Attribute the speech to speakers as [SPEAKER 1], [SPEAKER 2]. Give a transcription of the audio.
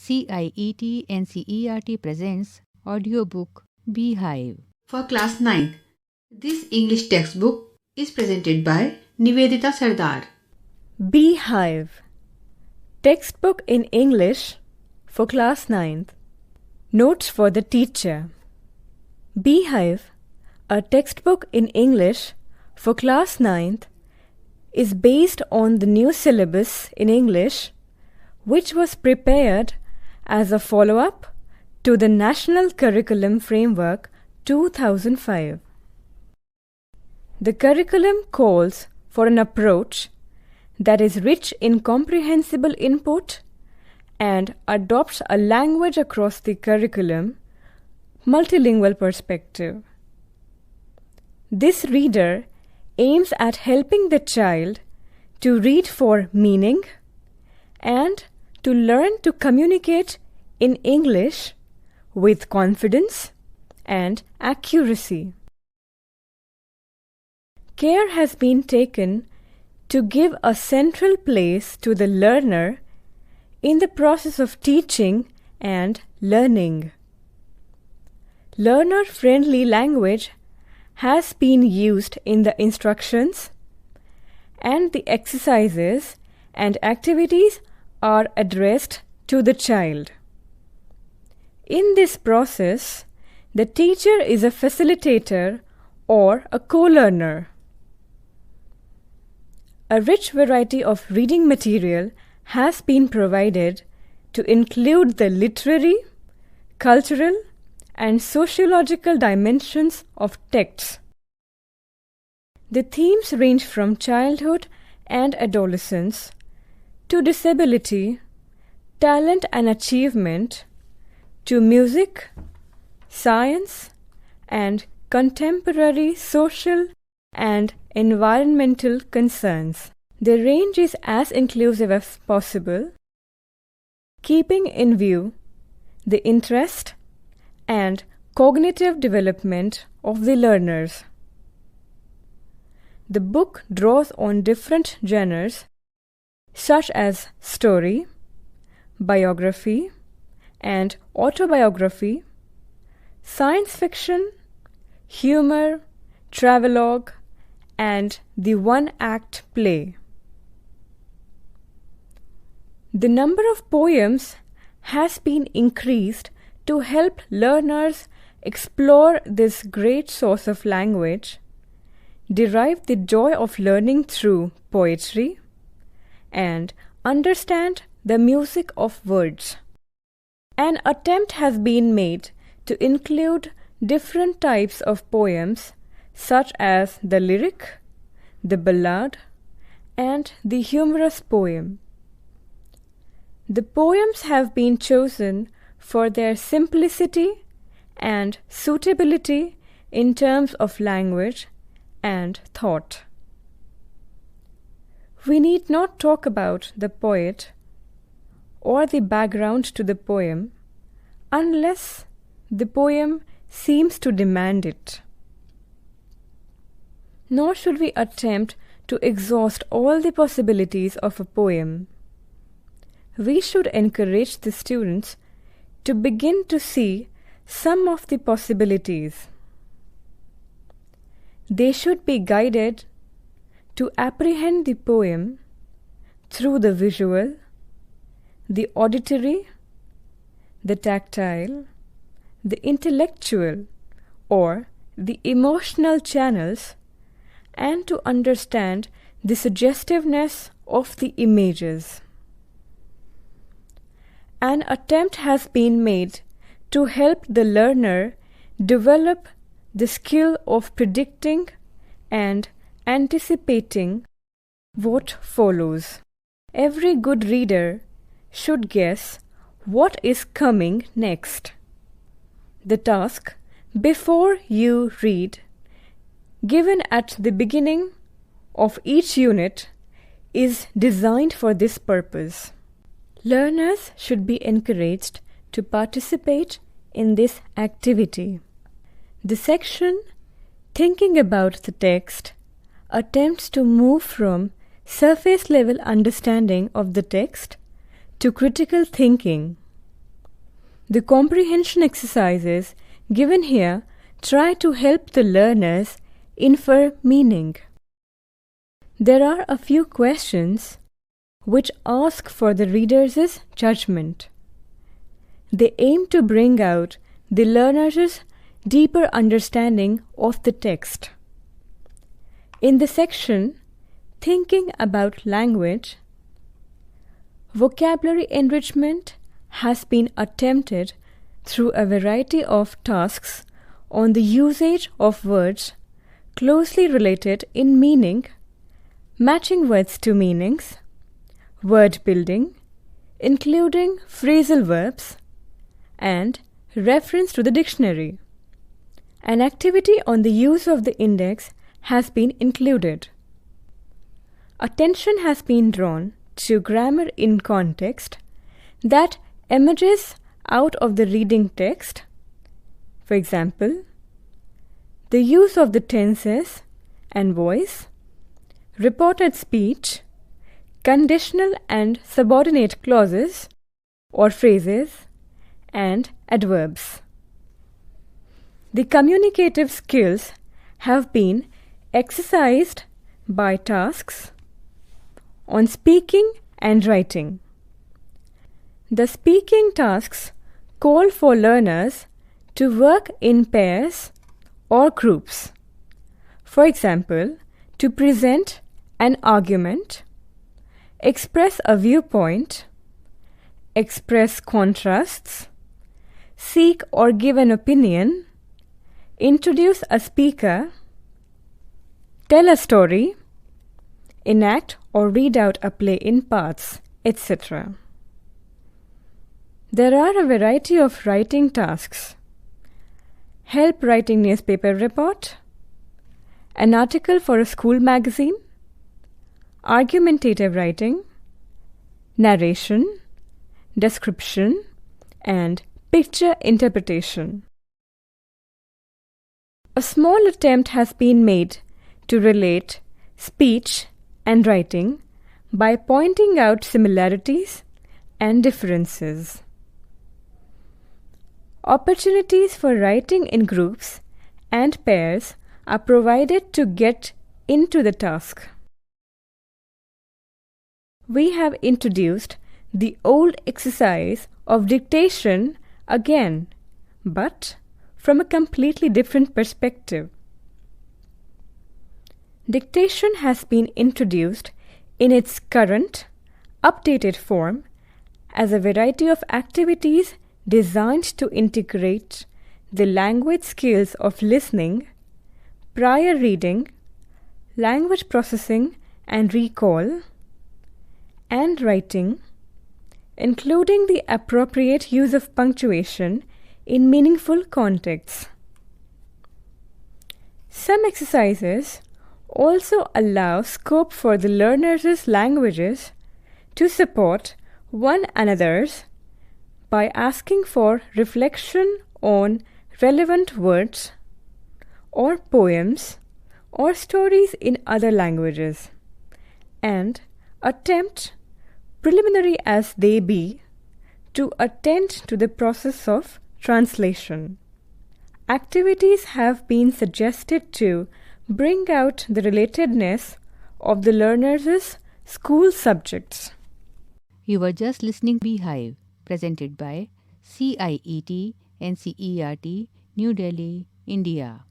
[SPEAKER 1] CIET NCERT presents audiobook Beehive.
[SPEAKER 2] For class 9th, this English textbook is presented by Nivedita Sardar.
[SPEAKER 3] Beehive, textbook in English for class 9th. Notes for the teacher. Beehive, a textbook in English for class 9th, is based on the new syllabus in English, which was prepared as a follow-up to the National Curriculum Framework 2005. The curriculum calls for an approach that is rich in comprehensible input and adopts a language across the curriculum multilingual perspective. This reader aims at helping the child to read for meaning and to learn to communicate in English with confidence and accuracy. Care has been taken to give a central place to the learner in the process of teaching and learning. Learner-friendly language has been used in the instructions, and the exercises and activities are addressed to the child. In this process, the teacher is a facilitator or a co-learner. A rich variety of reading material has been provided to include the literary, cultural, and sociological dimensions of texts. The themes range from childhood and adolescence to disability, talent and achievement, to music, science, and contemporary social and environmental concerns. The range is as inclusive as possible, keeping in view the interest and cognitive development of the learners. The book draws on different genres such as story, biography, and autobiography, science fiction, humor, travelogue, and the one-act play. The number of poems has been increased to help learners explore this great source of language, derive the joy of learning through poetry, and understand the music of words. An attempt has been made to include different types of poems such as the lyric, the ballad, and the humorous poem. The poems have been chosen for their simplicity and suitability in terms of language and thought. We need not talk about the poet or the background to the poem unless the poem seems to demand it. Nor should we attempt to exhaust all the possibilities of a poem. We should encourage the students to begin to see some of the possibilities. They should be guided to apprehend the poem through the visual, the auditory, the tactile, the intellectual, or the emotional channels, and to understand the suggestiveness of the images. An attempt has been made to help the learner develop the skill of predicting and anticipating what follows. Every good reader should guess what is coming next. The task before you read, given at the beginning of each unit, is designed for this purpose. Learners should be encouraged to participate in this activity. The section Thinking about the text attempts to move from surface level understanding of the text to critical thinking. The comprehension exercises given here try to help the learners infer meaning. There are a few questions which ask for the reader's judgment. They aim to bring out the learner's deeper understanding of the text. In the section Thinking about Language, vocabulary enrichment has been attempted through a variety of tasks on the usage of words closely related in meaning, matching words to meanings, word building, including phrasal verbs, and reference to the dictionary. An activity on the use of the index has been included. Attention has been drawn to grammar in context that emerges out of the reading text. For example, the use of the tenses and voice, reported speech, conditional and subordinate clauses or phrases, and adverbs. The communicative skills have been exercised by tasks on speaking and writing. The speaking tasks call for learners to work in pairs or groups. For example, to present an argument, express a viewpoint, express contrasts, seek or give an opinion, introduce a speaker, tell a story, enact or read out a play in parts, etc. There are a variety of writing tasks. Help writing newspaper report, an article for a school magazine, argumentative writing, narration, description, and picture interpretation. A small attempt has been made to relate speech and writing by pointing out similarities and differences. Opportunities for writing in groups and pairs are provided to get into the task. We have introduced the old exercise of dictation again, but from a completely different perspective. Dictation has been introduced in its current, updated form as a variety of activities designed to integrate the language skills of listening, prior reading, language processing and recall, and writing, including the appropriate use of punctuation in meaningful contexts. Some exercises also allow scope for the learners' languages to support one another's by asking for reflection on relevant words or poems or stories in other languages, and attempt, preliminary as they be, to attend to the process of translation. Activities have been suggested to bring out the relatedness of the learners' school subjects.
[SPEAKER 1] You were just listening Beehive, presented by CIET NCERT, New Delhi, India.